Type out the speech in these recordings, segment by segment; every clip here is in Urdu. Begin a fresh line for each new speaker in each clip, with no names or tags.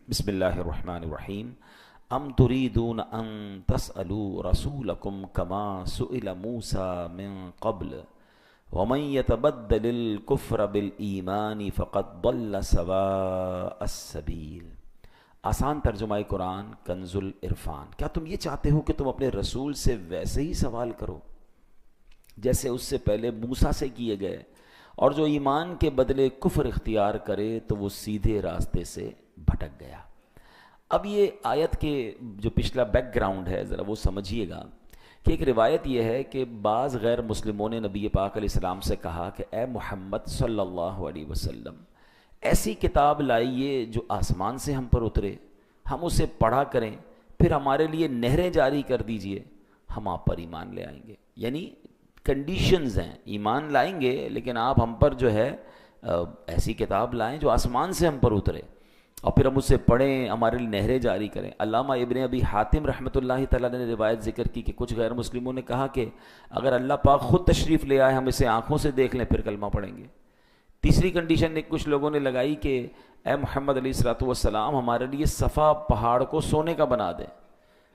بسم اللہ الرحمن الرحیم ام تریدون ان تسألوا رسولکم کما سئل موسیٰ من قبل ومن يتبدل الكفر بالایمان فقد ضل سواء السبیل۔ آسان ترجمہ قرآن کنز العرفان۔ کیا تم یہ چاہتے ہو کہ تم اپنے رسول سے ویسے ہی سوال کرو جیسے اس سے پہلے موسیٰ سے کیے گئے، اور جو ایمان کے بدلے کفر اختیار کرے تو وہ سیدھے راستے سے بھٹک گیا۔ اب یہ آیت کے جو پچھلا بیک گراؤنڈ ہے ذرا وہ سمجھیے گا کہ ایک روایت یہ ہے کہ بعض غیر مسلموں نے نبی پاک علیہ السلام سے کہا کہ اے محمد صلی اللہ علیہ وسلم، ایسی کتاب لائیے جو آسمان سے ہم پر اترے، ہم اسے پڑھا کریں، پھر ہمارے لیے نہریں جاری کر دیجئے، ہم آپ پر ایمان لے آئیں گے۔ یعنی کنڈیشنز ہیں، ایمان لائیں گے لیکن آپ ہم پر جو ہے ایسی کتاب لائیں جو آسمان سے ہم پر اترے، اور پھر ہم اسے پڑھیں، ہمارے لیے نہریں جاری کریں۔ علامہ ابن ابی حاتم رحمۃ اللہ تعالیٰ نے روایت ذکر کی کہ کچھ غیر مسلموں نے کہا کہ اگر اللہ پاک خود تشریف لے آئے ہم اسے آنکھوں سے دیکھ لیں پھر کلمہ پڑھیں گے۔ تیسری کنڈیشن کچھ لوگوں نے لگائی کہ اے محمد علیہ الصلوۃ والسلام، ہمارے لیے صفا پہاڑ کو سونے کا بنا دیں۔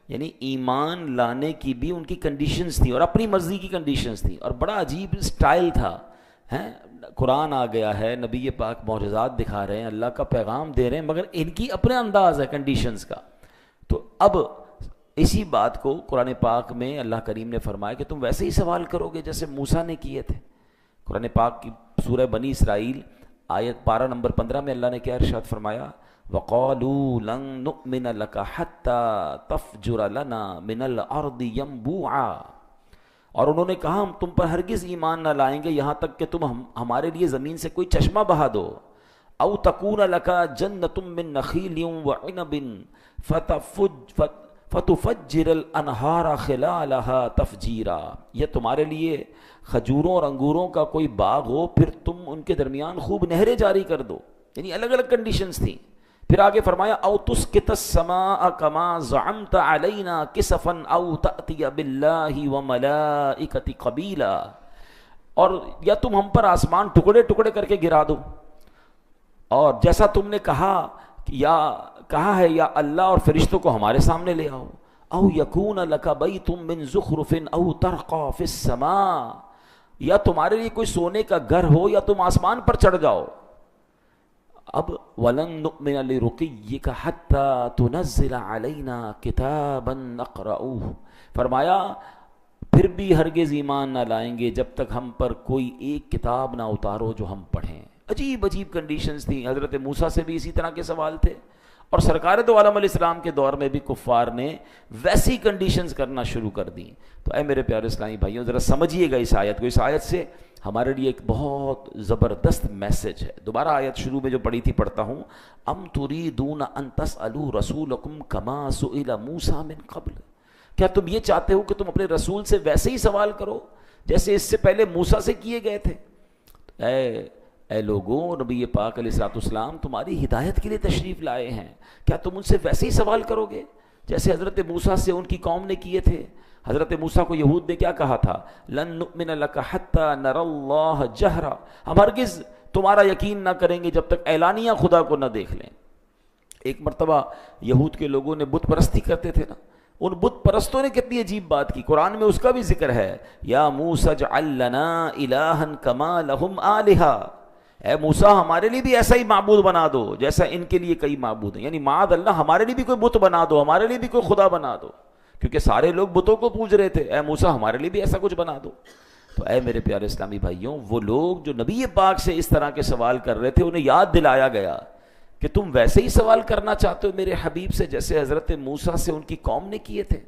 یعنی ایمان لانے کی بھی ان کی کنڈیشنز تھیں اور اپنی مرضی کی کنڈیشنز تھیں، اور بڑا عجیب سٹائل تھا۔ قرآن آ گیا ہے، نبی پاک معجزات دکھا رہے ہیں، اللہ کا پیغام دے رہے ہیں، مگر ان کی اپنے انداز ہے کنڈیشنز کا۔ تو اب اسی بات کو قرآن پاک میں اللہ کریم نے فرمایا کہ تم ویسے ہی سوال کرو گے جیسے موسیٰ نے کیے تھے۔ قرآن پاک کی سورہ بنی اسرائیل آیت پارہ نمبر 15 میں اللہ نے کیا ارشاد فرمایا؟ وَقَالُوا لَن نُؤْمِنَ لَكَ حَتَّى تَفْجُرَ لَنَا مِنَ الْأَرْضِ يَنبُوعًا، اور انہوں نے کہا ہم تم پر ہرگز ایمان نہ لائیں گے یہاں تک کہ تم ہمارے لیے زمین سے کوئی چشمہ بہا دو۔ او تکون لک جنۃ من نخیل وعنب فتفجر الانہار خلالها تفجیرا، یہ تمہارے لیے کھجوروں اور انگوروں کا کوئی باغ ہو، پھر تم ان کے درمیان خوب نہریں جاری کر دو۔ یعنی الگ الگ کنڈیشنز تھیں۔ پھر آگے فرمایا او تسقط السماء کما زعمت علینا کسفا او تأتی باللہ وملائکۃ قبیلا، اور یا تم ہم پر آسمان ٹکڑے ٹکڑے کر کے گرا دو، اور جیسا تم نے کہا ہے یا اللہ اور فرشتوں کو ہمارے سامنے لے آؤ۔ او یکون لک بیت من زخرف او ترقی فی السماء، یا تمہارے لیے کوئی سونے کا گھر ہو یا تم آسمان پر چڑھ جاؤ۔ اب وَلَن نُؤْمِنَ لِرُقِيِّكَ حَتَّى تُنَزِّلَ عَلَيْنَا كِتَابًا نَقْرَؤُهُ، فرمایا پھر بھی ہرگز ایمان نہ لائیں گے جب تک ہم پر کوئی ایک کتاب نہ اتارو جو ہم پڑھیں۔ عجیب عجیب کنڈیشنز تھیں۔ حضرت موسیٰ سے بھی اسی طرح کے سوال تھے، اور سرکار دو عالم علیہ السلام کے دور میں بھی کفار نے ویسی کنڈیشنز کرنا شروع کر دیں۔ تو اے میرے پیارے اسلامی بھائیوں، ذرا سمجھیے گا اس آیت کو۔ اس آیت سے ہمارے لیے ایک بہت زبردست میسج ہے۔ دوبارہ آیت شروع میں جو پڑھی تھی پڑھتا ہوں، ام تریدون ان تسألوا رسولکم کما سئل موسیٰ من قبل، کیا تم یہ چاہتے ہو کہ تم اپنے رسول سے ویسے ہی سوال کرو جیسے اس سے پہلے موسیٰ سے کیے گئے تھے؟ اے لوگوں، نبی پاک علیہ الصلوۃ والسلام تمہاری ہدایت کے لیے تشریف لائے ہیں، کیا تم ان سے ویسے ہی سوال کرو گے جیسے حضرت موسیٰ سے ان کی قوم نے کیے تھے؟ حضرت موسیٰ کو یہود نے کیا کہا تھا؟ لن نؤمن لک حتی نری اللہ جہرا، ہم ہرگز تمہارا یقین نہ کریں گے جب تک اعلانیہ خدا کو نہ دیکھ لیں۔ ایک مرتبہ یہود کے لوگوں نے بت پرستی کرتے تھے نا، ان بت پرستوں نے کتنی عجیب بات کی، قرآن میں اس کا بھی ذکر ہے، یا موسیٰ اجعل لنا الہا کما لہم آلہہ، اے موسیٰ ہمارے لیے بھی ایسا ہی معبود بنا دو جیسا ان کے لیے کئی معبود ہیں۔ یعنی معاذ اللہ، ہمارے لیے بھی کوئی بت بنا دو، ہمارے لیے بھی کوئی خدا بنا دو، کیونکہ سارے لوگ بتوں کو پوج رہے تھے۔ اے موسیٰ ہمارے لیے بھی ایسا کچھ بنا دو۔ تو اے میرے پیارے اسلامی بھائیوں، وہ لوگ جو نبی پاک سے اس طرح کے سوال کر رہے تھے انہیں یاد دلایا گیا کہ تم ویسے ہی سوال کرنا چاہتے ہو میرے حبیب سے جیسے حضرت موسیٰ سے ان کی قوم نے کیے تھے۔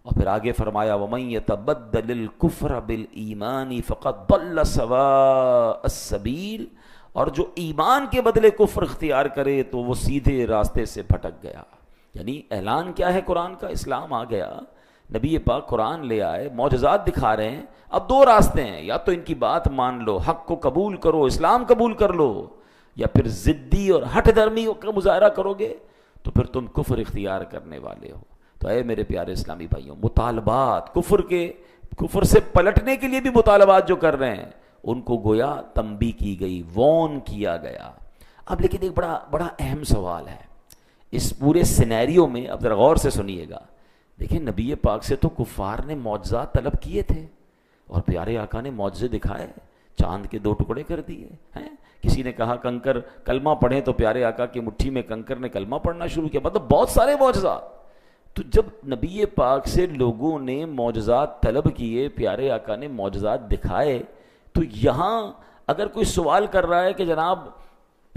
اور پھر آگے فرمایا وَمَن يَتَبَدَّلِ الْكُفْرَ بِالْإِيمَانِ فَقَدْ ضَلَّ سَوَاءَ السَّبِيلِ، اور جو ایمان کے بدلے کفر اختیار کرے تو وہ سیدھے راستے سے بھٹک گیا۔ یعنی اعلان کیا ہے قرآن کا؟ اسلام آ گیا، نبی پاک قرآن لے آئے، معجزات دکھا رہے ہیں، اب دو راستے ہیں، یا تو ان کی بات مان لو، حق کو قبول کرو، اسلام قبول کر لو، یا پھر ضدی اور ہٹ دھرمی کا مظاہرہ کرو گے تو پھر تم کفر اختیار کرنے والے ہو۔ تو اے میرے پیارے اسلامی بھائیوں، مطالبات کفر سے پلٹنے کے لیے بھی مطالبات جو کر رہے ہیں ان کو گویا تنبیہ کی گئی، وارن کیا گیا۔ اب لیکن ایک بڑا اہم سوال ہے، اس پورے سینیریو میں اب ذرا غور سے سنیے گا. دیکھیں نبی پاک سے تو کفار نے معجزات طلب کیے تھے اور پیارے آقا نے معجزے دکھائے, چاند کے 2 ٹکڑے کر دیے ہیں. کسی نے کہا کنکر کلمہ پڑھیں تو پیارے آقا کی مٹھی میں کنکر نے کلمہ پڑھنا شروع کیا. مطلب بہت سارے معجزات. تو جب نبی پاک سے لوگوں نے معجزات طلب کیے, پیارے آقا نے معجزات دکھائے, تو یہاں اگر کوئی سوال کر رہا ہے کہ جناب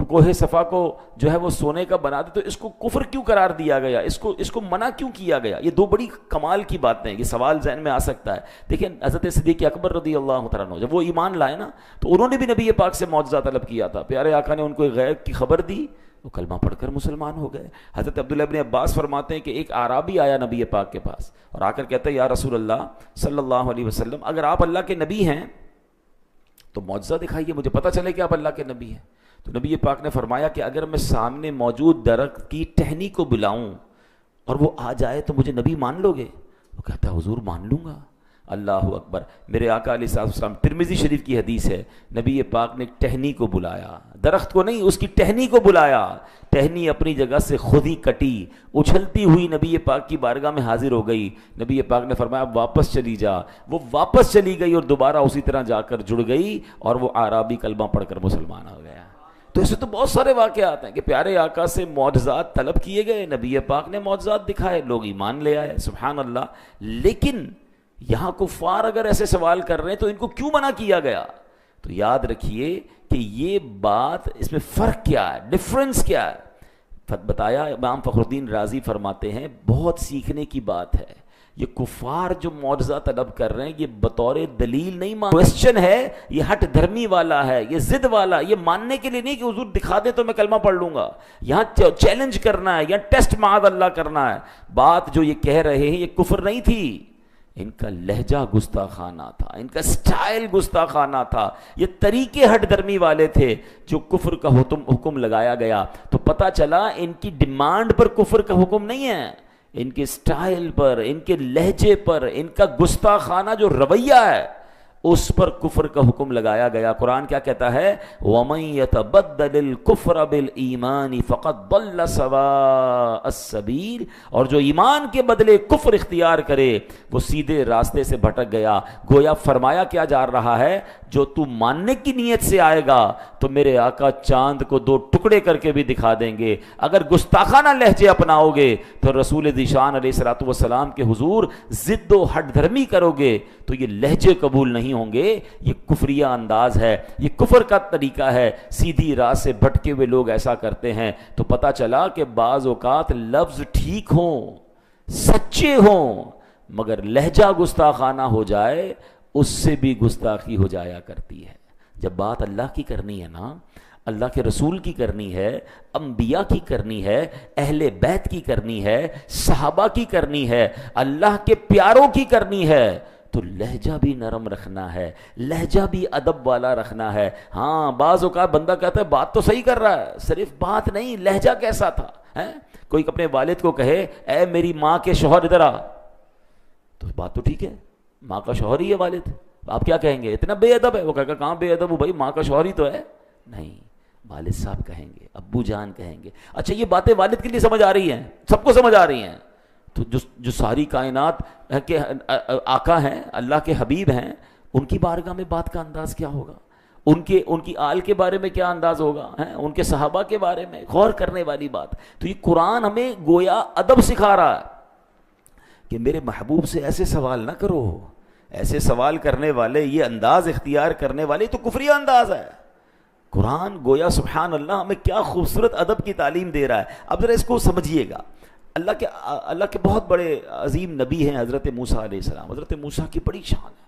کوہ صفا کو جو ہے وہ سونے کا بنا دے تو اس کو کفر کیوں قرار دیا گیا, اس کو منع کیوں کیا گیا؟ یہ 2 بڑی کمال کی باتیں ہیں. یہ سوال ذہن میں آ سکتا ہے. دیکھیں حضرت صدیق اکبر رضی اللہ تعالیٰ عنہ جب وہ ایمان لائے نا تو انہوں نے بھی نبی پاک سے معجزہ طلب کیا تھا. پیارے آقا نے ان کو غیب کی خبر دی, وہ کلمہ پڑھ کر مسلمان ہو گئے. حضرت عبداللہ ابن عباس فرماتے ہیں کہ ایک اعرابی آیا نبی پاک کے پاس اور آ کر کہتا ہے یا رسول اللہ صلی اللہ علیہ وسلم, اگر آپ اللہ کے نبی ہیں تو معجزہ دکھائیے, مجھے پتہ چلے کہ آپ اللہ کے نبی ہیں. تو نبی پاک نے فرمایا کہ اگر میں سامنے موجود درخت کی ٹہنی کو بلاؤں اور وہ آ جائے تو مجھے نبی مان لو گے؟ وہ کہتا ہے حضور مان لوں گا. اللہ اکبر. میرے آقا علیہ السلام, ترمذی شریف کی حدیث ہے, نبی پاک نے ٹہنی کو بلایا, درخت کو نہیں, اس کی ٹہنی کو بلایا. ٹہنی اپنی جگہ سے خود ہی کٹی, اچھلتی ہوئی نبی پاک کی بارگاہ میں حاضر ہو گئی. نبی پاک نے فرمایا واپس چلی جا. وہ واپس چلی گئی اور دوبارہ اسی طرح جا کر جڑ گئی اور وہ اعرابی کلمہ پڑھ کر مسلمان ہو گیا. تو ایسے تو بہت سارے واقعات ہیں کہ پیارے آقا سے معجزات طلب کیے گئے, نبی پاک نے معجزات دکھائے, لوگ ایمان لے آئے, سبحان اللہ. لیکن یہاں کفار اگر ایسے سوال کر رہے ہیں تو ان کو کیوں منع کیا گیا؟ تو یاد رکھیے کہ یہ بات, اس میں فرق کیا ہے, ڈفرنس کیا ہے. بتایا امام فخر الدین رازی فرماتے ہیں بہت سیکھنے کی بات ہے. یہ کفار جو معجزہ طلب کر رہے ہیں یہ بطور دلیل نہیں کوشچن ہے, یہ ہٹ دھرمی والا ہے, یہ ضد والا, یہ ماننے کے لیے نہیں کہ حضور دکھا دے تو میں کلمہ پڑھ لوں گا. یہاں چیلنج کرنا ہے, یہاں ٹیسٹ معاذ اللہ کرنا ہے. بات جو یہ کہہ رہے ہیں یہ کفر نہیں تھی, ان کا لہجہ گستاخانہ تھا, ان کا سٹائل گستاخانہ تھا, یہ طریقے ہٹ درمی والے تھے جو کفر کا حکم لگایا گیا. تو پتہ چلا ان کی ڈیمانڈ پر کفر کا حکم نہیں ہے, ان کے سٹائل پر, ان کے لہجے پر, ان کا گستاخانہ جو رویہ ہے اس پر کفر کا حکم لگایا گیا. قرآن کیا کہتا ہے؟ وَمَن يَتَبَدَّلِ الْكُفْرَ بِالْإِيمَانِ فَقَدْ ضَلَّ سَوَاءَ السَّبِيلِ, اور جو ایمان کے بدلے کفر اختیار کرے وہ سیدھے راستے سے بھٹک گیا. گویا فرمایا کیا جا رہا ہے, جو تو ماننے کی نیت سے آئے گا تو میرے آقا چاند کو 2 ٹکڑے کر کے بھی دکھا دیں گے. اگر گستاخانہ لہجے اپناؤ گے تو رسول ذیشان علیہ الصلوۃ والسلام کے حضور ضد و ہٹ دھرمی کرو گے تو یہ لہجے قبول نہیں ہوں گے. یہ کفریہ انداز ہے, یہ کفر کا طریقہ ہے. سیدھی راہ سے بھٹکے ہوئے لوگ ایسا کرتے ہیں. تو پتہ چلا کہ بعض اوقات لفظ ٹھیک ہوں, سچے ہوں, مگر لہجہ گستاخانہ ہو جائے اس سے بھی گستاخی ہو جایا کرتی ہے. جب بات اللہ کی کرنی ہے نا, اللہ کے رسول کی کرنی ہے, انبیاء کی کرنی ہے, اہل بیت کی کرنی ہے, صحابہ کی کرنی ہے, اللہ کے پیاروں کی کرنی ہے, تو لہجہ بھی نرم رکھنا ہے, لہجہ بھی ادب والا رکھنا ہے. ہاں بعض اوقات بندہ کہتا ہے بات تو صحیح کر رہا ہے, صرف بات نہیں لہجہ کیسا تھا. کوئی اپنے والد کو کہے اے میری ماں کے شوہر ادھر آ, تو بات تو ٹھیک ہے, ماں کا شوہر ہی ہے والد, آپ کیا کہیں گے اتنا بے ادب ہے؟ وہ کہے گا کہاں بے ادب ہوں بھائی, ماں کا شوہر ہی تو ہے. نہیں, والد صاحب کہیں گے, ابو جان کہیں گے. اچھا یہ باتیں والد کے لیے سمجھ آ رہی ہیں, سب کو سمجھ آ رہی ہیں, تو جو ساری کائنات کے آقا ہیں, اللہ کے حبیب ہیں, ان کی بارگاہ میں بات کا انداز کیا ہوگا, ان کی آل کے بارے میں کیا انداز ہوگا, ان کے صحابہ کے بارے میں غور کرنے والی بات. تو یہ قرآن ہمیں گویا ادب سکھا رہا ہے کہ میرے محبوب سے ایسے سوال نہ کرو. ایسے سوال کرنے والے, یہ انداز اختیار کرنے والے تو کفریہ انداز ہے. قرآن گویا سبحان اللہ ہمیں کیا خوبصورت ادب کی تعلیم دے رہا ہے. اب ذرا اس کو سمجھیے گا. اللہ کے بہت بڑے عظیم نبی ہیں حضرت موسیٰ علیہ السلام. حضرت موسیٰ کی بڑی شان ہے.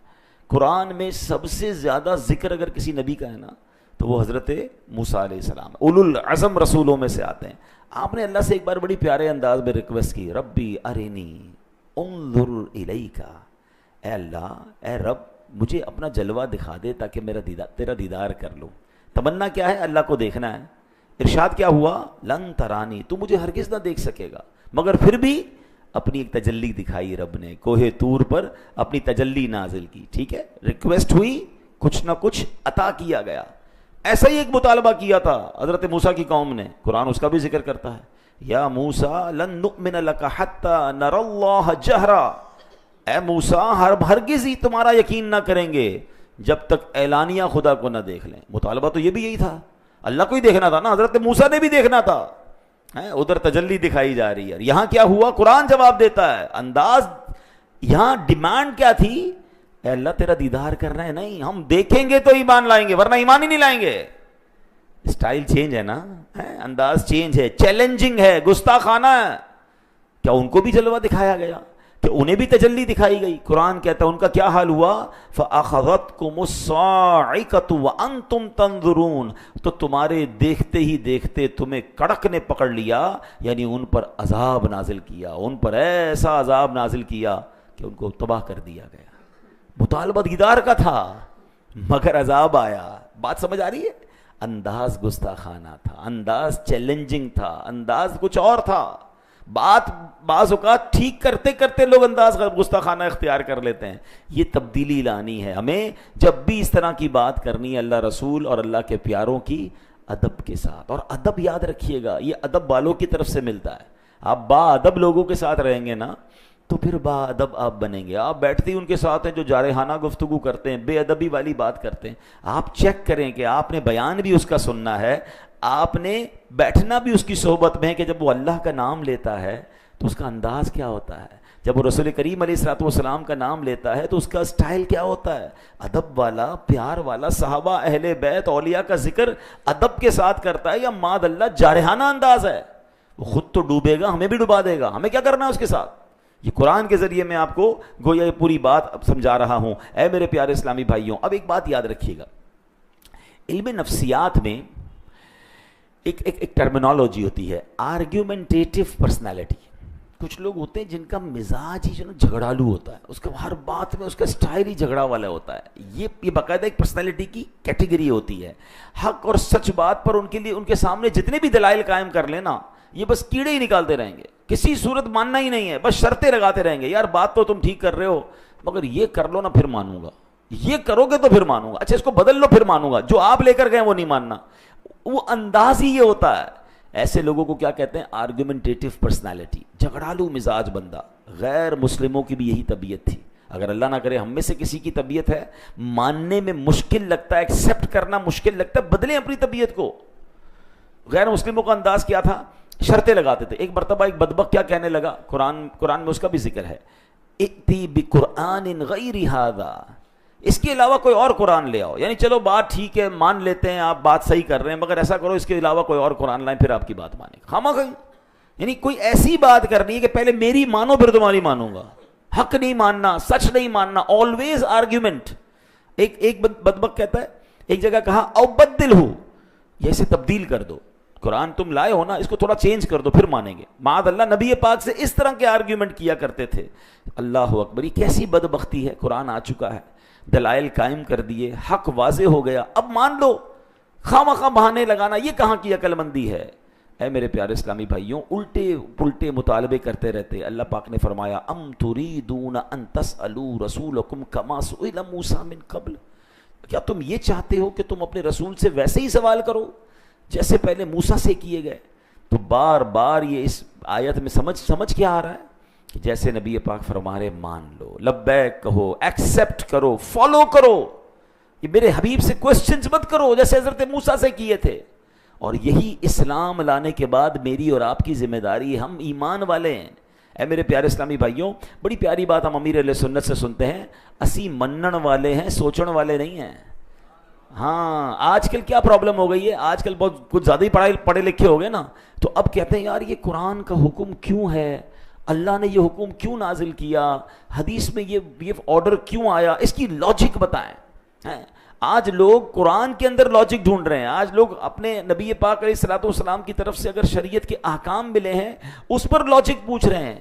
قرآن میں سب سے زیادہ ذکر اگر کسی نبی کا ہے نا تو وہ حضرت موسیٰ علیہ السلام, اولو العزم رسولوں میں سے آتے ہیں. آپ نے اللہ سے ایک بار بڑی پیارے انداز میں ریکویسٹ کی, ربی ارنی انظر الیکا, اے اللہ, اے رب مجھے اپنا جلوہ دکھا دے تاکہ تیرا دیدار کر لوں. تمنا کیا ہے؟ اللہ کو دیکھنا ہے. ارشاد کیا ہوا؟ لن ترانی, تو مجھے ہرگز نہ دیکھ سکے گا. مگر پھر بھی اپنی ایک تجلی دکھائی رب نے, کوہ طور پر اپنی تجلی نازل کی. ٹھیک ہے, ریکویسٹ ہوئی, کچھ نہ کچھ عطا کیا گیا. ایسا ہی ایک مطالبہ کیا تھا حضرت موسیٰ کی قوم نے, قرآن اس کا بھی ذکر کرتا ہے. یا موسیٰ لن نؤمن لک حتی نری اللہ جہرا، اے موسیٰ ہرگز ہی تمہارا یقین نہ کریں گے جب تک اعلانیہ خدا کو نہ دیکھ لیں. مطالبہ تو یہ بھی یہی تھا، اللہ کو ہی دیکھنا تھا نا، حضرت موسیٰ نے بھی دیکھنا تھا. ادھر تجلی دکھائی جا رہی ہے، یہاں کیا ہوا؟ قرآن جواب دیتا ہے. انداز یہاں ڈیمانڈ کیا تھی؟ اے اللہ تیرا دیدار کرنا ہے، نہیں ہم دیکھیں گے تو ایمان لائیں گے ورنہ ایمان ہی نہیں لائیں گے. اسٹائل چینج ہے نا، انداز چینج ہے، چیلنجنگ ہے، گستاخانہ ہے. کیا ان کو بھی جلوہ دکھایا گیا کہ انہیں بھی تجلی دکھائی گئی؟ قرآن کہتا ہے ان کا کیا حال ہوا؟ فَأَخَذَتْكُمُ الصَّاعِقَةُ وَأَنْتُمْ تَنظُرُونَ، تو تمہارے دیکھتے ہی دیکھتے تمہیں کڑک نے پکڑ لیا، یعنی ان پر عذاب نازل کیا، ان پر ایسا عذاب نازل کیا کہ ان کو تباہ کر دیا گیا. مطالبہ دیدار کا تھا مگر عذاب آیا. بات سمجھ آ رہی ہے؟ انداز گستاخانہ تھا، انداز چیلنجنگ تھا، انداز کچھ اور تھا. بات بعض اوقات ٹھیک کرتے کرتے لوگ انداز گستاخانہ اختیار کر لیتے ہیں. یہ تبدیلی لانی ہے ہمیں. جب بھی اس طرح کی بات کرنی ہے اللہ رسول اور اللہ کے پیاروں کی ادب کے ساتھ. اور ادب یاد رکھیے گا یہ ادب والوں کی طرف سے ملتا ہے. آپ با ادب لوگوں کے ساتھ رہیں گے نا تو پھر با ادب آپ بنیں گے. آپ بیٹھتے ہی ان کے ساتھ ہیں جو جارحانہ گفتگو کرتے ہیں، بے ادبی والی بات کرتے ہیں. آپ چیک کریں کہ آپ نے بیان بھی اس کا سننا ہے، آپ نے بیٹھنا بھی اس کی صحبت میں ہے کہ جب وہ اللہ کا نام لیتا ہے تو اس کا انداز کیا ہوتا ہے، جب وہ رسول کریم علیہ الصلوۃ والسلام کا نام لیتا ہے تو اس کا سٹائل کیا ہوتا ہے، ادب والا، پیار والا. صحابہ، اہل بیت، اولیاء کا ذکر ادب کے ساتھ کرتا ہے یا ماد اللہ جارحانہ انداز ہے؟ وہ خود تو ڈوبے گا، ہمیں بھی ڈبا دے گا. ہمیں کیا کرنا ہے اس کے ساتھ؟ یہ قرآن کے ذریعے میں آپ کو گویا یہ پوری بات اب سمجھا رہا ہوں. اے میرے پیارے اسلامی بھائیوں، اب ایک بات یاد رکھیے گا، علم نفسیات میں ایک ٹرمینالوجی ہوتی ہے آرگیومنٹیٹیو پرسنالٹی. کچھ لوگ ہوتے ہیں جن کا مزاج ہی جو نا جھگڑالو ہوتا ہے، اس کا ہر بات میں اس کا سٹائل ہی جھگڑا والا ہوتا ہے. یہ باقاعدہ ایک پرسنالٹی کی کیٹیگری ہوتی ہے. حق اور سچ بات پر ان کے لیے ان کے سامنے جتنے بھی دلائل قائم کر لینا یہ بس کیڑے ہی نکالتے رہیں گے، کسی صورت ماننا ہی نہیں ہے، بس شرطیں لگاتے رہیں گے. یار بات تو تم ٹھیک کر رہے ہو مگر یہ کر لو نا پھر مانوں گا، یہ کرو گے تو پھر مانوں گا، اچھا اس کو بدل لو پھر مانوں گا، جو آپ لے کر گئے وہ نہیں ماننا. وہ انداز ہی یہ ہوتا ہے. ایسے لوگوں کو کیا کہتے ہیں؟ آرگومنٹیٹیو پرسنالٹی، جھگڑالو مزاج بندہ. غیر مسلموں کی بھی یہی طبیعت تھی. اگر اللہ نہ کرے ہم میں سے کسی کی طبیعت ہے ماننے میں مشکل لگتا ہے، ایکسیپٹ کرنا مشکل لگتا ہے، بدلیں اپنی طبیعت کو. غیر مسلموں کا انداز کیا تھا؟ شرطیں لگاتے تھے. ایک مرتبہ ایک بدبخت کیا کہنے لگا، قرآن میں اس کا بھی ذکر ہے، ائتی بقرآن غیر ھذا، اس کے علاوہ کوئی اور قرآن لے آؤ. یعنی چلو بات ٹھیک ہے، مان لیتے ہیں آپ بات صحیح کر رہے ہیں مگر ایسا کرو اس کے علاوہ کوئی اور قرآن لائیں پھر آپ کی بات مانیں گے. خامخواہ یعنی کوئی ایسی بات کرنی ہے کہ پہلے میری مانو پھر تمہاری مانوں گا. حق نہیں ماننا، سچ نہیں ماننا، آلویز آرگیومنٹ. ایک بدبخت کہتا ہے، ایک جگہ کہا او بدل ہو، یہ اسے تبدیل کر دو. قرآن تم لائے ہو نا، اس کو تھوڑا چینج کر دو پھر مانیں گے. معاذ اللہ نبی پاک سے اس طرح کے آرگیومنٹ کیا کرتے تھے. اللہ اکبر، یہ کیسی بدبختی ہے. قرآن آ چکا ہے، دلائل قائم کر دیے، حق واضح ہو گیا، اب مان لو. خواہ بہانے لگانا یہ کہاں کی عقل مندی ہے؟ اے میرے پیارے اسلامی بھائیوں، الٹے پلٹے مطالبے کرتے رہتے. اللہ پاک نے فرمایا ام تریدون ان تسألوا رسولکم کما سئل موسیٰ من قبل، کیا تم یہ چاہتے ہو کہ تم اپنے رسول سے ویسے ہی سوال کرو جیسے پہلے موسیٰ سے کیے گئے؟ تو بار بار یہ اس آیت میں سمجھ کیا آ رہا ہے کہ جیسے نبی پاک فرما رہے مان لو، لبیک کہو، ایکسیپٹ کرو، فالو کرو. یہ میرے حبیب سے کوسچنز مت کرو جیسے حضرت موسیٰ سے کیے تھے. اور یہی اسلام لانے کے بعد میری اور آپ کی ذمہ داری ہے. ہم ایمان والے ہیں. اے میرے پیارے اسلامی بھائیوں، بڑی پیاری بات ہم امیر علیہ سنت سے سنتے ہیں، اسی منن والے ہیں، سوچن والے نہیں ہیں. ہاں آج کل کیا پرابلم ہو گئی ہے، آج کل بہت کچھ زیادہ ہی پڑھے لکھے ہو گئے نا، تو اب کہتے ہیں یار یہ قرآن کا حکم کیوں ہے، اللہ نے یہ حکم کیوں نازل کیا، حدیث میں یہ آرڈر کیوں آیا، اس کی لاجک بتائیں. آج لوگ قرآن کے اندر لاجک ڈھونڈ رہے ہیں. آج لوگ اپنے نبی پاک علیہ الصلوۃ والسلام کی طرف سے اگر شریعت کے احکام ملے ہیں اس پر لاجک پوچھ رہے ہیں.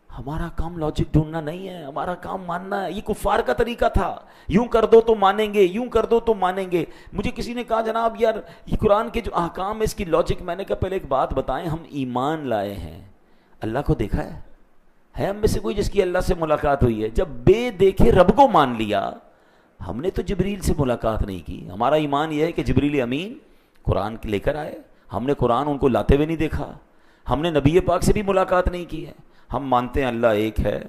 ہمارا کام لاجک ڈھونڈنا نہیں ہے، ہمارا کام ماننا ہے. یہ کفار کا طریقہ تھا، یوں کر دو تو مانیں گے، یوں کر دو تو مانیں گے. مجھے کسی نے کہا جناب یار یہ قرآن کے جو احکام ہے اس کی لاجک، میں نے کہا پہلے ایک بات بتائیں، ہم ایمان لائے ہیں، اللہ کو دیکھا ہے ہم میں سے کوئی جس کی اللہ سے ملاقات ہوئی ہے؟ جب بے دیکھے رب کو مان لیا، ہم نے تو جبریل سے ملاقات نہیں کی. ہمارا ایمان یہ ہے کہ جبریل امین قرآن لے کر آئے، ہم نے قرآن ان کو لاتے ہوئے نہیں دیکھا. ہم نے نبی پاک سے بھی ملاقات نہیں کی ہے. ہم مانتے ہیں اللہ ایک ہے,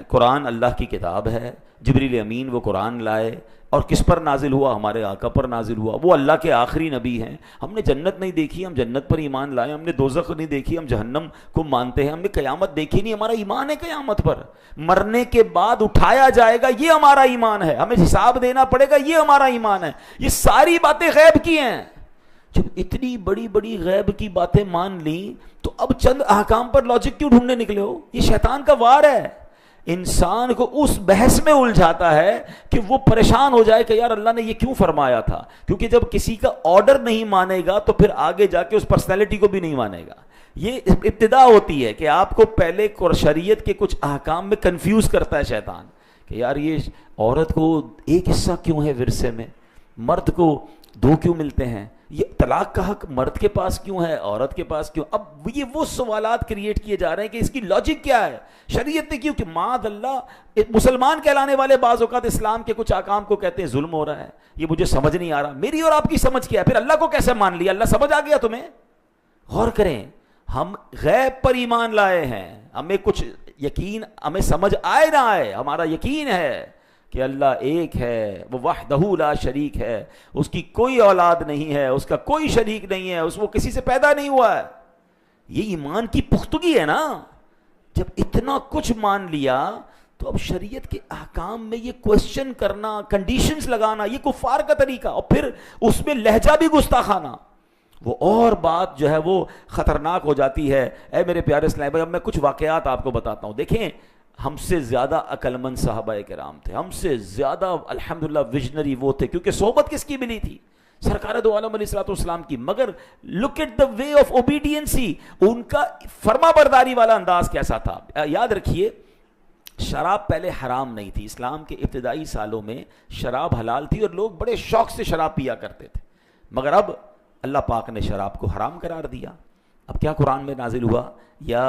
قرآن اللہ کی کتاب ہے, جبریل امین وہ قرآن لائے, اور کس پر نازل ہوا؟ ہمارے آقا پر نازل ہوا, وہ اللہ کے آخری نبی ہیں. ہم نے جنت نہیں دیکھی, ہم جنت پر ایمان لائے. ہم نے دوزخ نہیں دیکھی, ہم جہنم کو مانتے ہیں. ہم نے قیامت دیکھی نہیں, ہمارا ایمان ہے قیامت پر. مرنے کے بعد اٹھایا جائے گا, یہ ہمارا ایمان ہے. ہمیں حساب دینا پڑے گا, یہ ہمارا ایمان ہے. یہ ساری باتیں غیب کی ہیں. جب اتنی بڑی بڑی غیب کی باتیں مان لیں تو اب چند احکام پر لاجک کیوں ڈھونڈنے نکلے ہو؟ یہ شیطان کا وار ہے. انسان کو اس بحث میں الجھاتا ہے کہ وہ پریشان ہو جائے کہ یار اللہ نے یہ کیوں فرمایا تھا. کیونکہ جب کسی کا آرڈر نہیں مانے گا تو پھر آگے جا کے اس پرسنالٹی کو بھی نہیں مانے گا. یہ ابتدا ہوتی ہے کہ آپ کو پہلے شریعت کے کچھ احکام میں کنفیوز کرتا ہے شیطان کہ یار یہ عورت کو ایک حصہ کیوں ہے ورثے میں, مرد کو 2 کیوں ملتے ہیں, یہ طلاق کا حق مرد کے پاس کیوں ہے, عورت کے پاس کیوں؟ اب یہ وہ سوالات کریٹ کیے جا رہے ہیں کہ اس کی لاجک کیا ہے, شریعت نے کیوں؟ کہ معاذ اللہ مسلمان کہلانے والے بعض اوقات اسلام کے کچھ احکام کو کہتے ہیں ظلم ہو رہا ہے, یہ مجھے سمجھ نہیں آ رہا. میری اور آپ کی سمجھ کیا ہے؟ پھر اللہ کو کیسے مان لیا؟ اللہ سمجھ آ گیا تمہیں؟ غور کریں, ہم غیب پر ایمان لائے ہیں, ہمیں کچھ یقین, ہمیں سمجھ آئے نہ آئے, ہمارا یقین ہے کہ اللہ ایک ہے, وہ وحدہ لا شریک ہے, اس کی کوئی اولاد نہیں ہے, اس کا کوئی شریک نہیں ہے, وہ کسی سے پیدا نہیں ہوا ہے. یہ ایمان کی پختگی ہے نا. جب اتنا کچھ مان لیا تو اب شریعت کے احکام میں یہ کوشچن کرنا, کنڈیشنز لگانا, یہ کفار کا طریقہ, اور پھر اس میں لہجہ بھی گستاخانہ, وہ اور بات جو ہے وہ خطرناک ہو جاتی ہے. اے میرے پیارے اسلام بھائی, اب میں کچھ واقعات آپ کو بتاتا ہوں. دیکھیں, ہم سے زیادہ عقل مند صحابہ کرام تھے, ہم سے زیادہ الحمدللہ ویژنری وہ تھے, کیونکہ صحبت کس کی ملی تھی؟ سرکار دو عالم علیہ الصلوۃ والسلام کی. مگر look at the way of اوبیڈینسی, ان کا فرما برداری والا انداز کیسا تھا. یاد رکھیے, شراب پہلے حرام نہیں تھی. اسلام کے ابتدائی سالوں میں شراب حلال تھی اور لوگ بڑے شوق سے شراب پیا کرتے تھے. مگر اب اللہ پاک نے شراب کو حرام قرار دیا. اب کیا قرآن میں نازل ہوا؟ یا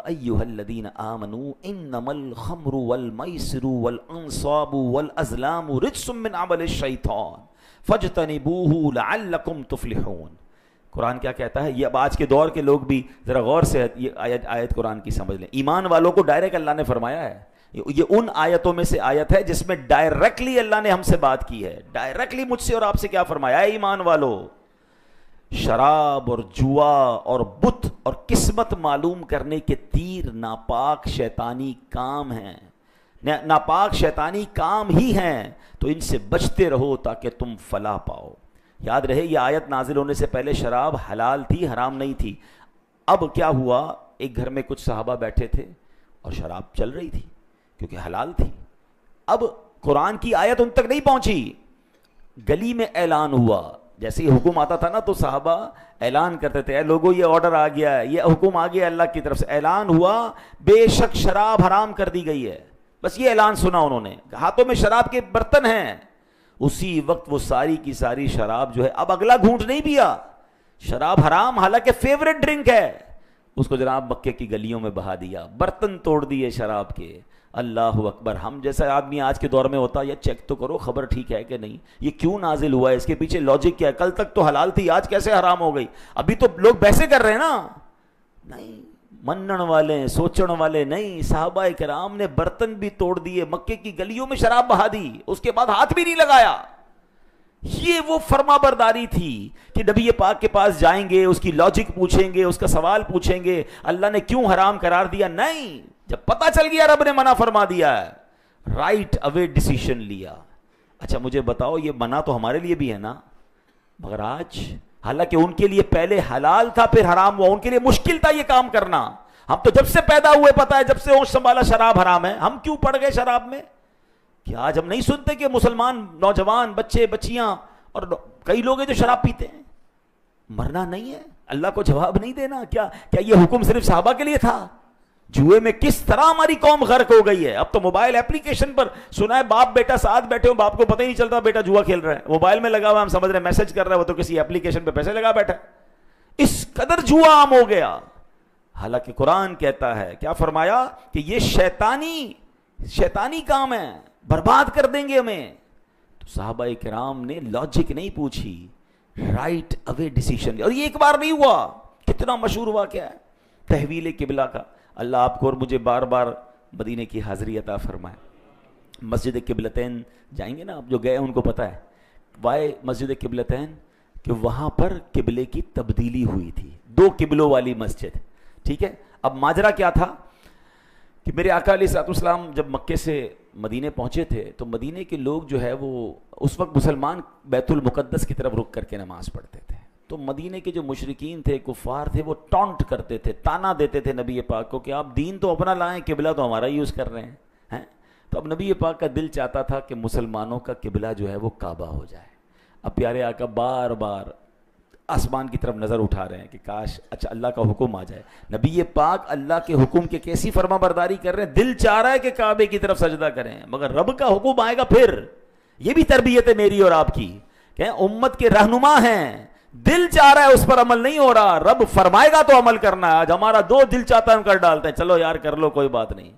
ایھا الذین آمنوا انما الخمر والمیسر والانصاب والازلام رجس من عمل الشیطان فاجتنبوہ لعلکم تفلحون. قرآن کیا کہتا ہے؟ یہ اب آج کے دور کے لوگ بھی ذرا غور سے یہ آیت قرآن کی سمجھ لیں. ایمان والوں کو ڈائریکٹ اللہ نے فرمایا ہے. یہ ان آیتوں میں سے آیت ہے جس میں ڈائریکٹلی اللہ نے ہم سے بات کی ہے. ڈائریکٹلی مجھ سے اور آپ سے کیا فرمایا ہے؟ ایمان والو, شراب اور جوا اور بت اور قسمت معلوم کرنے کے تیر ناپاک شیطانی کام ہیں, ناپاک شیطانی کام ہی ہیں, تو ان سے بچتے رہو تاکہ تم فلاح پاؤ. یاد رہے, یہ آیت نازل ہونے سے پہلے شراب حلال تھی, حرام نہیں تھی. اب کیا ہوا, ایک گھر میں کچھ صحابہ بیٹھے تھے اور شراب چل رہی تھی کیونکہ حلال تھی. اب قرآن کی آیت ان تک نہیں پہنچی, گلی میں اعلان ہوا. جیسے یہ حکم آتا تھا نا تو صحابہ اعلان کرتے تھے, اے لوگوں یہ آرڈر آ گیا ہے, یہ حکم آ گیا اللہ کی طرف سے. اعلان ہوا, بے شک شراب حرام کر دی گئی ہے. بس یہ اعلان سنا انہوں نے, ہاتھوں میں شراب کے برتن ہیں. اسی وقت وہ ساری کی ساری شراب جو ہے, اب اگلا گھونٹ نہیں پیا. شراب حرام, حالانکہ فیوریٹ ڈرنک ہے, اس کو جناب مکے کی گلیوں میں بہا دیا, برتن توڑ دیے شراب کے. اللہ اکبر. ہم جیسا آدمی آج کے دور میں ہوتا, یا چیک تو کرو خبر ٹھیک ہے کہ نہیں, یہ کیوں نازل ہوا ہے, اس کے پیچھے لاجک کیا ہے, کل تک تو حلال تھی آج کیسے حرام ہو گئی. ابھی تو لوگ بحثیں کر رہے ہیں نا. نہیں, منن والے, سوچن والے نہیں. صحابہ کرام نے برتن بھی توڑ دیے, مکے کی گلیوں میں شراب بہا دی, اس کے بعد ہاتھ بھی نہیں لگایا. یہ وہ فرما برداری تھی کہ نبی پاک کے پاس جائیں گے, اس کی لاجک پوچھیں گے, اس کا سوال پوچھیں گے, اللہ نے کیوں حرام قرار دیا. نہیں, جب پتہ چل گیا رب نے منع فرما دیا ہے, رائٹ اوے ڈیسیشن لیا. اچھا مجھے بتاؤ, یہ منع تو ہمارے لیے بھی ہے نا, مگر آج حالانکہ ان کے لیے پہلے حلال تھا پھر حرام ہوا, ان کے لیے مشکل تھا یہ کام کرنا. ہم تو جب سے پیدا ہوئے پتہ ہے, جب سے ہوش سنبھالا شراب حرام ہے, ہم کیوں پڑ گئے شراب میں؟ کہ آج ہم نہیں سنتے کہ مسلمان نوجوان بچے بچیاں اور کئی لوگ ہیں جو شراب پیتے ہیں. مرنا نہیں ہے, اللہ کو جواب نہیں دینا. کیا یہ حکم صرف صحابہ کے لیے تھا؟ جوئے میں کس طرح ہماری قوم غرق ہو گئی ہے. اب تو موبائل اپلیکیشن پر سنا ہے, باپ بیٹا ساتھ بیٹھے ہو, باپ کو پتہ ہی نہیں چلتا بیٹا جوا کھیل رہا ہے, موبائل میں لگا ہوا, ہم سمجھ رہے ہیں میسج کر رہا ہے, وہ تو کسی اپلیکیشن پہ پیسے لگا بیٹھا. اس قدر جوا عام ہو گیا. حالانکہ قرآن کہتا ہے, کیا فرمایا کہ یہ شیطانی کام ہے, برباد کر دیں گے ہمیں. تو صحابہ کرام نے لاجک نہیں پوچھی, رائٹ اوے ڈیسیشن. اور یہ ایک بار نہیں ہوا, کتنا مشہور واقعہ ہے. تحویل قبلہ کا اللہ آپ کو اور مجھے بار بار مدینے کی حاضری عطا فرمائے. مسجد قبلتین جائیں گے نا، آپ جو گئے ان کو پتہ ہے وائے مسجد قبلتین، کہ وہاں پر قبلے کی تبدیلی ہوئی تھی، 2 قبلوں والی مسجد. ٹھیک ہے، اب ماجرا کیا تھا کہ میرے آقا علیہ الصلوۃ والسلام جب مکے سے مدینے پہنچے تھے تو مدینے کے لوگ جو ہے وہ اس وقت مسلمان بیت المقدس کی طرف رک کر کے نماز پڑھتے تھے. تو مدینے کے جو مشرکین تھے، کفار تھے، وہ ٹونٹ کرتے تھے، تانا دیتے تھے نبی پاک کو کہ آپ دین تو اپنا لائیں، قبلہ تو ہمارا یوز کر رہے ہیں. تو اب نبی پاک کا دل چاہتا تھا کہ مسلمانوں کا قبلہ جو ہے وہ کعبہ ہو جائے. اب پیارے آقا بار بار آسمان کی طرف نظر اٹھا رہے ہیں کہ کاش اچھا اللہ کا حکم آ جائے. نبی پاک اللہ کے حکم کے کیسی فرما برداری کر رہے ہیں، دل چاہ رہا ہے کہ کعبے کی طرف سجدہ کریں، مگر رب کا حکم آئے گا پھر. یہ بھی تربیت ہے میری اور آپ کی کہ امت کے رہنما ہیں، دل چاہ رہا ہے اس پر عمل نہیں ہو رہا، رب فرمائے گا تو عمل کرنا ہے. آج ہمارا دل چاہتا ہے ہم کر ڈالتے ہیں، چلو یار کر لو کوئی بات نہیں.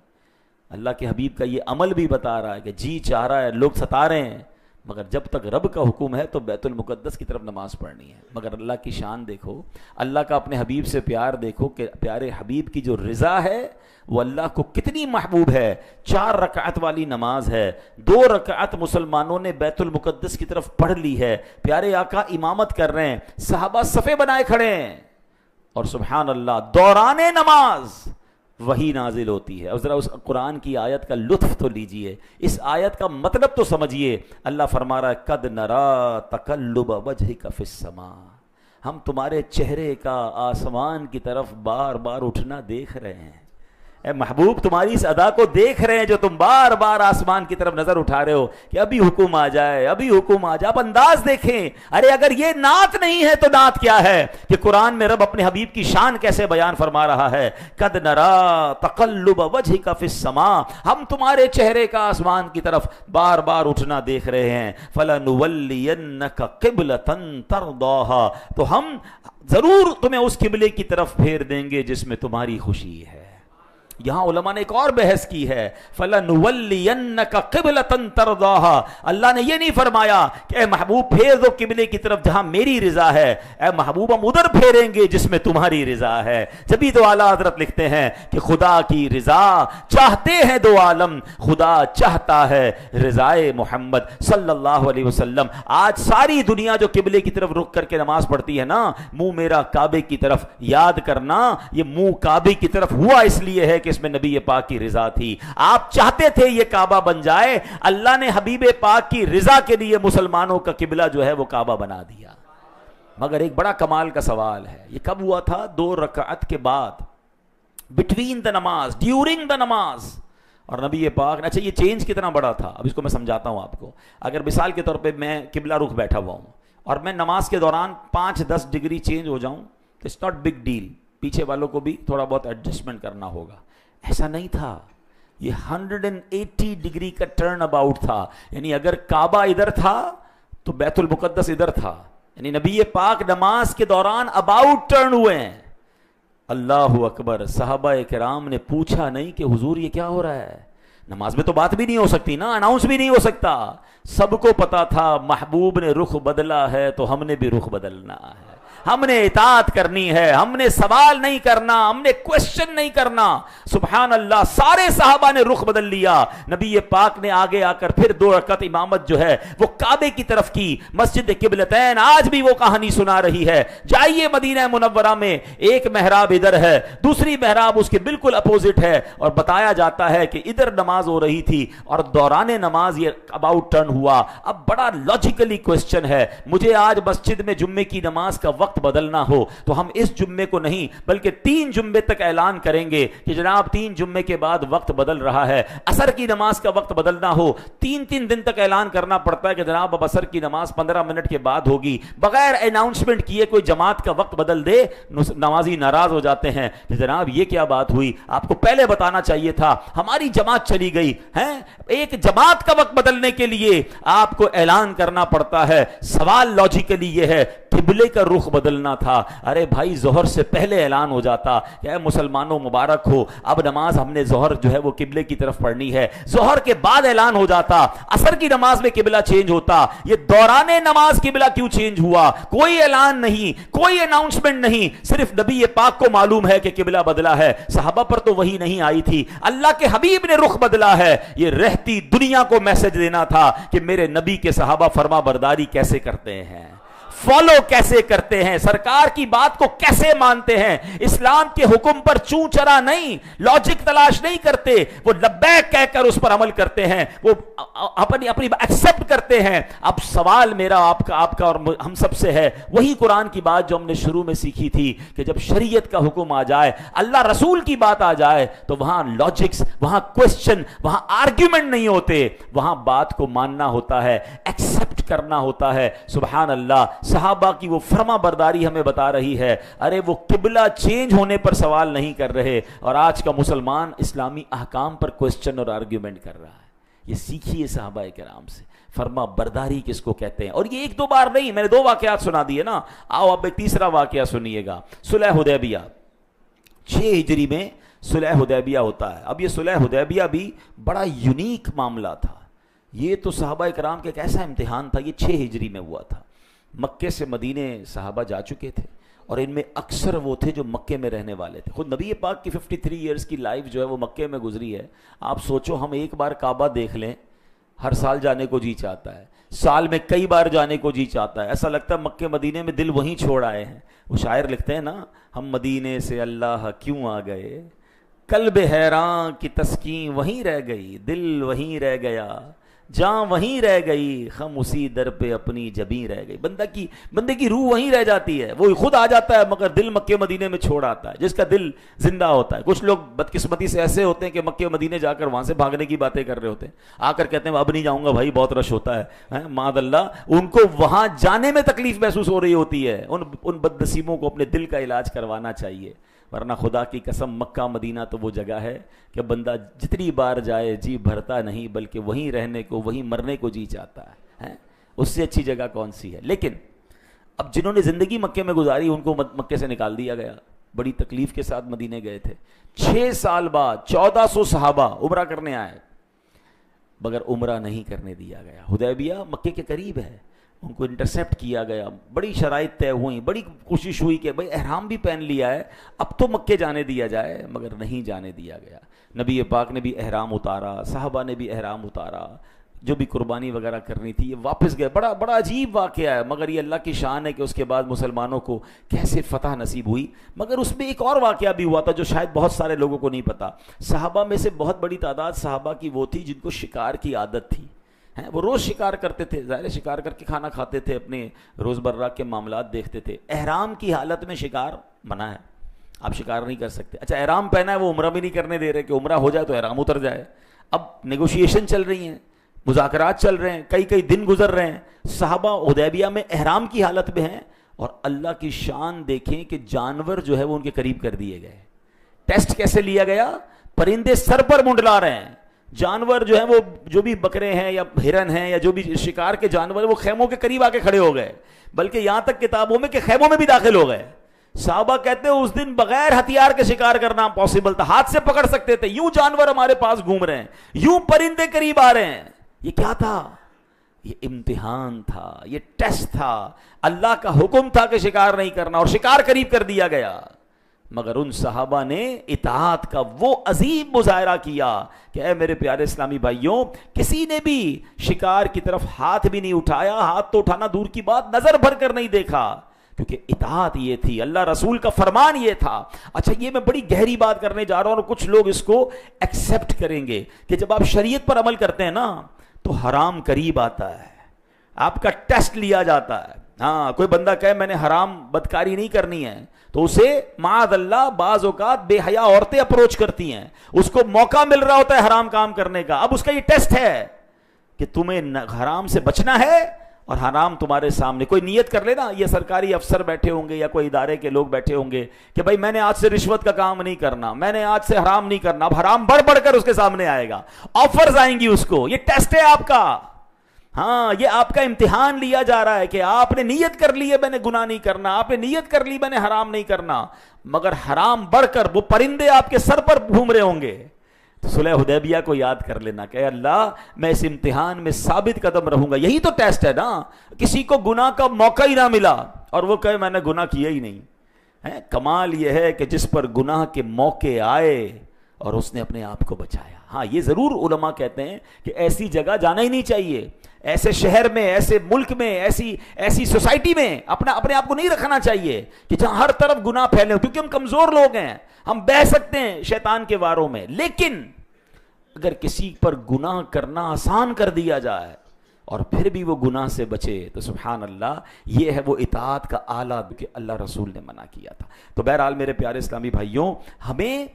اللہ کے حبیب کا یہ عمل بھی بتا رہا ہے کہ جی چاہ رہا ہے، لوگ ستا رہے ہیں، مگر جب تک رب کا حکم ہے تو بیت المقدس کی طرف نماز پڑھنی ہے. مگر اللہ کی شان دیکھو، اللہ کا اپنے حبیب سے پیار دیکھو کہ پیارے حبیب کی جو رضا ہے وہ اللہ کو کتنی محبوب ہے. 4 رکعت والی نماز ہے، 2 رکعت مسلمانوں نے بیت المقدس کی طرف پڑھ لی ہے. پیارے آقا امامت کر رہے ہیں، صحابہ صفے بنائے کھڑے ہیں، اور سبحان اللہ دوران نماز وہی نازل ہوتی ہے. اور ذرا اس قرآن کی آیت کا لطف تو لیجئے، اس آیت کا مطلب تو سمجھیے. اللہ فرما رہا ہے قد نرا تقلب وجہک فی السماء، ہم تمہارے چہرے کا آسمان کی طرف بار بار اٹھنا دیکھ رہے ہیں. اے محبوب تمہاری اس ادا کو دیکھ رہے ہیں جو تم بار بار آسمان کی طرف نظر اٹھا رہے ہو کہ ابھی حکم آ جائے، ابھی حکم آ جائے. اب انداز دیکھیں، ارے اگر یہ نعت نہیں ہے تو نعت کیا ہے کہ قرآن میں رب اپنے حبیب کی شان کیسے بیان فرما رہا ہے. قد نرا تقلب وجہک فی السماء، ہم تمہارے چہرے کا آسمان کی طرف بار بار اٹھنا دیکھ رہے ہیں. فلنولینک قبلۃ ترضاها، تو ہم ضرور تمہیں اس قبلے کی طرف پھیر دیں گے جس میں تمہاری خوشی ہے. یہاں علماء نے ایک اور بحث کی ہے، فَلَنُوَلِّيَنَّكَ قِبْلَةً تَرْضَاهَا، اللہ نے یہ نہیں فرمایا کہ اے محبوب پھیر دو قبلے کی طرف جہاں میری رضا ہے، اے محبوب ہم ادھر پھیریں گے جس میں تمہاری رضا ہے. جبھی تو اعلیٰ حضرت لکھتے ہیں کہ خدا کی رضا چاہتے ہیں 2 عالم، خدا چاہتا ہے رضائے محمد صلی اللہ علیہ وسلم. آج ساری دنیا جو قبلے کی طرف رک کر کے نماز پڑھتی ہے نا، منہ میرا کعبے کی طرف، یاد کرنا یہ منہ کعبے کی طرف ہوا اس لیے ہے کہ اس میں نبی پاک کی رضا تھی. آپ چاہتے تھے یہ کعبہ بن جائے، اللہ نے حبیب پاک کی رضا کے لیے مسلمانوں کا قبلہ جو ہے وہ کعبہ بنا دیا. مگر ایک بڑا کمال کا سوال ہے، یہ کب ہوا تھا؟ 2 رکعت کے بعد، بٹوین دا نماز، ڈیورنگ دا نماز. اور نبی پاک نے، اچھا یہ چینج کتنا بڑا تھا اب اس کو میں سمجھاتا ہوں آپ کو. اگر مثال کے طور پہ میں قبلہ رخ بیٹھا ہوا ہوں اور میں نماز کے دوران 5-10 ڈگری چینج ہو جاؤں تو اٹس ناٹ بگ ڈیل، پیچھے والوں کو بھی تھوڑا بہت ایڈجسٹمنٹ کرنا ہوگا. ایسا نہیں تھا، یہ 180 ڈگری کا ٹرن اباؤٹ تھا. یعنی اگر کعبہ ادھر تھا تو بیت المقدس ادھر تھا. یعنی نبی پاک نماز کے دوران اباؤٹ ٹرن ہوئے ہیں. اللہ اکبر. صحابہ کرام نے پوچھا نہیں کہ حضور یہ کیا ہو رہا ہے؟ نماز میں تو بات بھی نہیں ہو سکتی نا، اناؤنس بھی نہیں ہو سکتا. سب کو پتا تھا محبوب نے رخ بدلا ہے تو ہم نے بھی رخ بدلنا ہے، ہم نے اطاعت کرنی ہے، ہم نے سوال نہیں کرنا، ہم نے کوشچن نہیں کرنا. سبحان اللہ، سارے صحابہ نے رخ بدل لیا. نبی پاک نے آگے آ کر پھر 2 رکعت امامت جو ہے وہ کعبے کی طرف کی. مسجد قبلتین آج بھی وہ کہانی سنا رہی ہے. جائیے مدینہ منورہ میں، ایک محراب ادھر ہے، دوسری محراب اس کے بالکل اپوزٹ ہے، اور بتایا جاتا ہے کہ ادھر نماز ہو رہی تھی اور دوران نماز یہ اباؤٹ ٹرن ہوا. اب بڑا لاجیکلی کوشچن ہے، مجھے آج مسجد میں جمعے کی نماز کا وقت بدلنا ہو تو ہم اس جمعے کو نہیں بلکہ 3 جمعے تک اعلان کریں گے کہ جناب 3 جمعے کے بعد وقت بدل رہا ہے. عصر کی نماز کا وقت بدلنا ہو 3 دن تک اعلان کرنا پڑتا ہے کہ جناب اب عصر کی نماز 15 منٹ کے بعد ہوگی. بغیر اناؤنسمنٹ کیے کوئی جماعت کا وقت بدل دے، نمازی ناراض ہو جاتے ہیں کہ جناب یہ کیا بات ہوئی، آپ کو پہلے بتانا چاہیے تھا. ہماری جماعت چلی گئی ہے، ایک جماعت کا وقت بدلنے کے لیے آپ کو اعلان کرنا پڑتا ہے. سوال لاجیکلی یہ ہے کہ قبلے کا رخ بدلنا تھا. ارے بھائی ظہر سے پہلے اعلان ہو جاتا کہ اے مسلمانوں مبارک ہو, اب نماز ہم نے ظہر جو ہے وہ قبلے کی طرف پڑھنی ہے. ظہر کے بعد اعلان ہو جاتا, عصر کی نماز میں قبلہ چینج ہوتا. یہ دوران نماز قبلہ کیوں چینج ہوا؟ کوئی اعلان نہیں, کوئی اناؤنسمنٹ نہیں, صرف نبی پاک کو معلوم ہے کہ قبلہ بدلا ہے. صحابہ پر تو وہی نہیں آئی تھی, اللہ کے حبیب نے رخ بدلا ہے. یہ رہتی دنیا کو میسج دینا تھا کہ میرے نبی کے صحابہ فرما برداری کیسے کرتے ہیں, فالو کیسے کرتے ہیں, سرکار کی بات کو کیسے مانتے ہیں, اسلام کے حکم پر چوں چرا نہیں, لاجک تلاش نہیں کرتے, وہ لبیک کہہ کر اس پر عمل کرتے ہیں, وہ اپنی ایکسپٹ کرتے ہیں. اب سوال میرا آپ کا اور ہم سب سے ہے وہی قرآن کی بات جو ہم نے شروع میں سیکھی تھی کہ جب شریعت کا حکم آ جائے, اللہ رسول کی بات آ جائے, تو وہاں لاجکس, وہاں کوسچن, وہاں آرگیومنٹ نہیں ہوتے, وہاں بات کو ماننا ہوتا ہے, ایکسپٹ کرنا ہوتا ہے. سبحان اللہ, صحابہ کی وہ فرما برداری ہمیں بتا رہی ہے. ارے وہ قبلہ چینج ہونے پر سوال نہیں کر رہے, اور آج کا مسلمان اسلامی احکام پر کوسچن اور آرگیومنٹ کر رہا ہے. یہ سیکھیے صحابہ کرام سے, فرما برداری کس کو کہتے ہیں. اور یہ ایک دو بار نہیں, میں نے 2 واقعات سنا دیے نا, آؤ اب ایک تیسرا واقعہ سنیے گا. صلح حدیبیہ, 6 ہجری میں صلح حدیبیہ ہوتا ہے. اب یہ صلح حدیبیہ بھی بڑا یونیک معاملہ تھا. یہ تو صحابہ کرام کے ایک ایسا امتحان تھا. یہ 6 ہجری میں ہوا تھا. مکے سے مدینے صحابہ جا چکے تھے, اور ان میں اکثر وہ تھے جو مکے میں رہنے والے تھے. خود نبی پاک کی 53 ایئرز کی لائف جو ہے وہ مکے میں گزری ہے. آپ سوچو, ہم ایک بار کعبہ دیکھ لیں, ہر سال جانے کو جی چاہتا ہے, سال میں کئی بار جانے کو جی چاہتا ہے. ایسا لگتا ہے مکے مدینے میں دل وہیں چھوڑ آئے ہیں. وہ شاعر لکھتے ہیں نا, ہم مدینے سے اللہ کیوں آ گئے, قلب حیراں کی تسکین وہیں رہ گئی, دل وہیں رہ گیا, جان وہیں رہ گئی, خم اسی در پہ اپنی جبیں رہ گئی. بندے کی روح وہیں رہ جاتی ہے, وہ خود آ جاتا ہے مگر دل مکے مدینے میں چھوڑ آتا ہے, جس کا دل زندہ ہوتا ہے. کچھ لوگ بدقسمتی سے ایسے ہوتے ہیں کہ مکے مدینے جا کر وہاں سے بھاگنے کی باتیں کر رہے ہوتے ہیں, آ کر کہتے ہیں اب نہیں جاؤں گا بھائی, بہت رش ہوتا ہے. معاذ اللہ, ان کو وہاں جانے میں تکلیف محسوس ہو رہی ہوتی ہے. ان بد نصیبوں کو اپنے دل کا علاج کروانا چاہیے, ورنہ خدا کی قسم مکہ مدینہ تو وہ جگہ ہے کہ بندہ جتنی بار جائے جی بھرتا نہیں, بلکہ وہیں رہنے کو, وہیں مرنے کو جی چاہتا ہے. اس سے اچھی جگہ کون سی ہے؟ لیکن اب جنہوں نے زندگی مکے میں گزاری ان کو مکے سے نکال دیا گیا, بڑی تکلیف کے ساتھ مدینے گئے تھے. 6 سال بعد 1400 صحابہ عمرہ کرنے آئے, مگر عمرہ نہیں کرنے دیا گیا. حدیبیہ مکے کے قریب ہے, ان کو انٹرسیپٹ کیا گیا. بڑی شرائط طے ہوئی, بڑی کوشش ہوئی کہ بھئی احرام بھی پہن لیا ہے, اب تو مکے جانے دیا جائے, مگر نہیں جانے دیا گیا. نبی پاک نے بھی احرام اتارا, صحابہ نے بھی احرام اتارا, جو بھی قربانی وغیرہ کرنی تھی یہ واپس گئے. بڑا عجیب واقعہ ہے, مگر یہ اللہ کی شان ہے کہ اس کے بعد مسلمانوں کو کیسے فتح نصیب ہوئی. مگر اس میں ایک اور واقعہ بھی ہوا تھا جو شاید بہت سارے لوگوں کو نہیں پتا. صحابہ میں سے بہت بڑی تعداد صحابہ کی وہ تھی جن کو شکار کی عادت تھی. وہ روز شکار کرتے تھے, ظاہر شکار کر کے کھانا کھاتے تھے, اپنے روز برہ کے معاملات دیکھتے تھے. احرام کی حالت میں شکار منع ہے, آپ شکار نہیں کر سکتے. اچھا احرام پہنا ہے, وہ عمرہ بھی نہیں کرنے دے رہے کہ عمرہ ہو جائے تو احرام اتر جائے. اب نیگوشیشن چل رہی ہیں, مذاکرات چل رہے ہیں, کئی دن گزر رہے ہیں. صحابہ حدیبیہ میں احرام کی حالت میں ہیں, اور اللہ کی شان دیکھیں کہ جانور جو ہے وہ ان کے قریب کر دیے گئے. ٹیسٹ کیسے لیا گیا؟ پرندے سر پر منڈلا رہے ہیں, جانور جو ہیں وہ جو بھی بکرے ہیں یا ہرن ہیں یا جو بھی شکار کے جانور وہ خیموں کے قریب آ کے کھڑے ہو گئے, بلکہ یہاں تک کتابوں میں کہ خیموں میں بھی داخل ہو گئے. صحابہ کہتے ہیں اس دن بغیر ہتھیار کے شکار کرنا پاسبل تھا, ہاتھ سے پکڑ سکتے تھے. یوں جانور ہمارے پاس گھوم رہے ہیں, یوں پرندے قریب آ رہے ہیں. یہ کیا تھا؟ یہ امتحان تھا, یہ ٹیسٹ تھا. اللہ کا حکم تھا کہ شکار نہیں کرنا, اور شکار قریب کر دیا گیا. مگر ان صحابہ نے اطاعت کا وہ عظیم مظاہرہ کیا کہ اے میرے پیارے اسلامی بھائیوں, کسی نے بھی شکار کی طرف ہاتھ بھی نہیں اٹھایا, ہاتھ تو اٹھانا دور کی بات, نظر بھر کر نہیں دیکھا, کیونکہ اطاعت یہ تھی, اللہ رسول کا فرمان یہ تھا. اچھا یہ میں بڑی گہری بات کرنے جا رہا ہوں, اور کچھ لوگ اس کو ایکسیپٹ کریں گے کہ جب آپ شریعت پر عمل کرتے ہیں نا تو حرام قریب آتا ہے, آپ کا ٹیسٹ لیا جاتا ہے. ہاں کوئی بندہ کہے میں نے حرام بدکاری نہیں کرنی ہے, تو اسے معاذ اللہ بعض اوقات بے حیا عورتیں اپروچ کرتی ہیں, اس کو موقع مل رہا ہوتا ہے حرام کام کرنے کا. اب اس کا یہ ٹیسٹ ہے کہ تمہیں حرام سے بچنا ہے, اور حرام تمہارے سامنے. کوئی نیت کر لے نا, یہ سرکاری افسر بیٹھے ہوں گے یا کوئی ادارے کے لوگ بیٹھے ہوں گے کہ بھائی میں نے آج سے رشوت کا کام نہیں کرنا, میں نے آج سے حرام نہیں کرنا. اب حرام بڑھ بڑھ کر اس کے سامنے آئے گا, آفرز آئیں گی اس کو, یہ ٹیسٹ ہے آپ کا. ہاں یہ آپ کا امتحان لیا جا رہا ہے کہ آپ نے نیت کر لی ہے میں نے گناہ نہیں کرنا، آپ نے نیت کر لی میں نے حرام نہیں کرنا، مگر حرام بڑھ کر وہ پرندے آپ کے سر پر گھوم رہے ہوں گے، تو صلح حدیبیہ کو یاد کر لینا کہ اللہ میں اس امتحان میں ثابت قدم رہوں گا۔ یہی تو ٹیسٹ ہے نا، کسی کو گناہ کا موقع ہی نہ ملا اور وہ کہے میں نے گناہ کیا ہی نہیں ہے۔ کمال یہ ہے کہ جس پر گناہ کے موقع آئے اور اس نے اپنے آپ کو بچایا۔ ہاں یہ ضرور علماء کہتے ہیں کہ ایسی جگہ جانا ہی نہیں چاہیے، ایسے شہر میں، ایسے ملک میں، ایسی سوسائٹی میں اپنے آپ کو نہیں رکھنا چاہیے کہ جہاں ہر طرف گناہ پھیلے، کیونکہ ہم کمزور لوگ ہیں، ہم بہہ سکتے ہیں شیطان کے واروں میں۔ لیکن اگر کسی پر گناہ کرنا آسان کر دیا جائے اور پھر بھی وہ گناہ سے بچے تو سبحان اللہ، یہ ہے وہ اطاعت کا اعلیٰ کہ اللہ رسول نے منع کیا تھا۔ تو بہرحال میرے پیارے اسلامی بھائیوں، ہمیں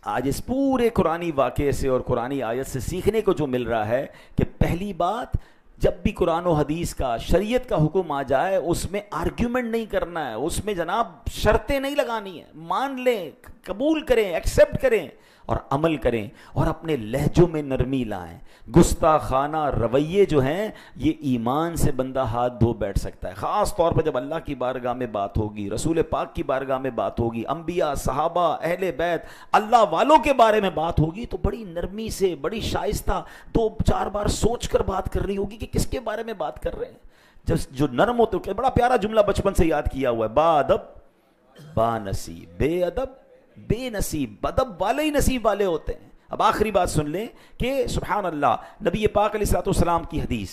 آج اس پورے قرآنی واقعے سے اور قرآنی آیت سے سیکھنے کو جو مل رہا ہے کہ پہلی بات، جب بھی قرآن و حدیث کا، شریعت کا حکم آ جائے اس میں آرگیومنٹ نہیں کرنا ہے، اس میں جناب شرطیں نہیں لگانی ہیں، مان لیں، قبول کریں، ایکسیپٹ کریں اور عمل کریں، اور اپنے لہجوں میں نرمی لائیں۔ گستاخانہ رویے جو ہیں یہ ایمان سے بندہ ہاتھ دھو بیٹھ سکتا ہے، خاص طور پر جب اللہ کی بارگاہ میں بات ہوگی، رسول پاک کی بارگاہ میں بات ہوگی، انبیاء، صحابہ، اہل بیت، اللہ والوں کے بارے میں بات ہوگی تو بڑی نرمی سے، بڑی شائستہ، 2-4 بار سوچ کر بات کرنی ہوگی کہ کس کے بارے میں بات کر رہے ہیں۔ جو نرم ہوتے ہیں، بڑا پیارا جملہ بچپن سے یاد کیا ہوا ہے، با ادب با نصیب، بے ادب بے نصیب، ادب والے ہی نصیب والے ہوتے ہیں۔ اب آخری بات سن لیں کہ سبحان اللہ، نبی پاک علیہ الصلوۃ والسلام کی حدیث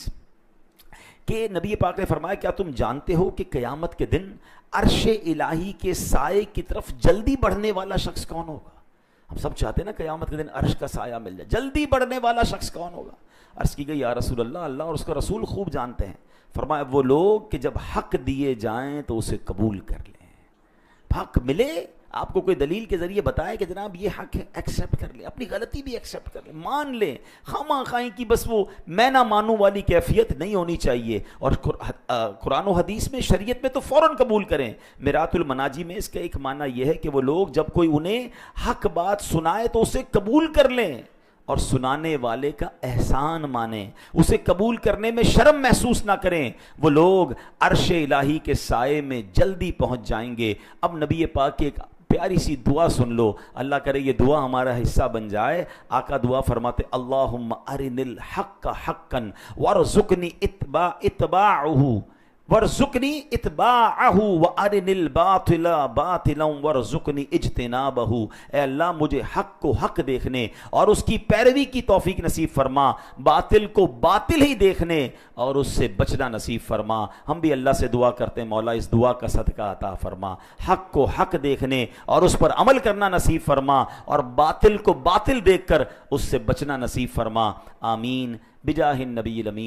کہ نبی پاک نے فرمایا کیا تم جانتے ہو کہ قیامت کے دن عرش الہی کے سائے کی طرف جلدی بڑھنے والا شخص کون ہوگا؟ ہم سب چاہتے ہیں نا قیامت کے دن عرش کا سایہ مل جائے، جلدی بڑھنے والا شخص کون ہوگا؟ عرض کی گئی یا رسول اللہ، اللہ اور اس کا رسول خوب جانتے ہیں۔ فرمایا وہ لوگ کہ جب حق دیے جائیں تو اسے قبول کر لیں، حق ملے آپ کو کوئی دلیل کے ذریعے بتائے کہ جناب یہ حق ہے، ایکسیپٹ کر لیں، اپنی غلطی بھی ایکسیپٹ کر لیں، مان لیں، خواہ خواہی کی بس وہ میں نہ مانوں والی کیفیت نہیں ہونی چاہیے، اور قرآن و حدیث میں، شریعت میں تو فوراً قبول کریں۔ میرات المناجی میں اس کا ایک معنی یہ ہے کہ وہ لوگ جب کوئی انہیں حق بات سنائے تو اسے قبول کر لیں اور سنانے والے کا احسان مانیں، اسے قبول کرنے میں شرم محسوس نہ کریں، وہ لوگ عرش الہی کے سائے میں جلدی پہنچ جائیں گے۔ اب نبی پاک کی ایک پیاری سی دعا سن لو، اللہ کرے یہ دعا ہمارا حصہ بن جائے۔ آقا دعا فرماتے اللہم ارن الحق حقا وارزقنی اتباعہ وارزقنی اتباعہ وارن الباطل باطلا وارزقنی اجتنابہ۔ اے اللہ مجھے حق کو حق دیکھنے اور اس کی پیروی کی توفیق نصیب فرما، باطل کو باطل ہی دیکھنے اور اس سے بچنا نصیب فرما۔ ہم بھی اللہ سے دعا کرتے ہیں مولا اس دعا کا صدقہ عطا فرما، حق کو حق دیکھنے اور اس پر عمل کرنا نصیب فرما، اور باطل کو باطل دیکھ کر اس سے بچنا نصیب فرما۔ آمین بجاہ النبی الامین۔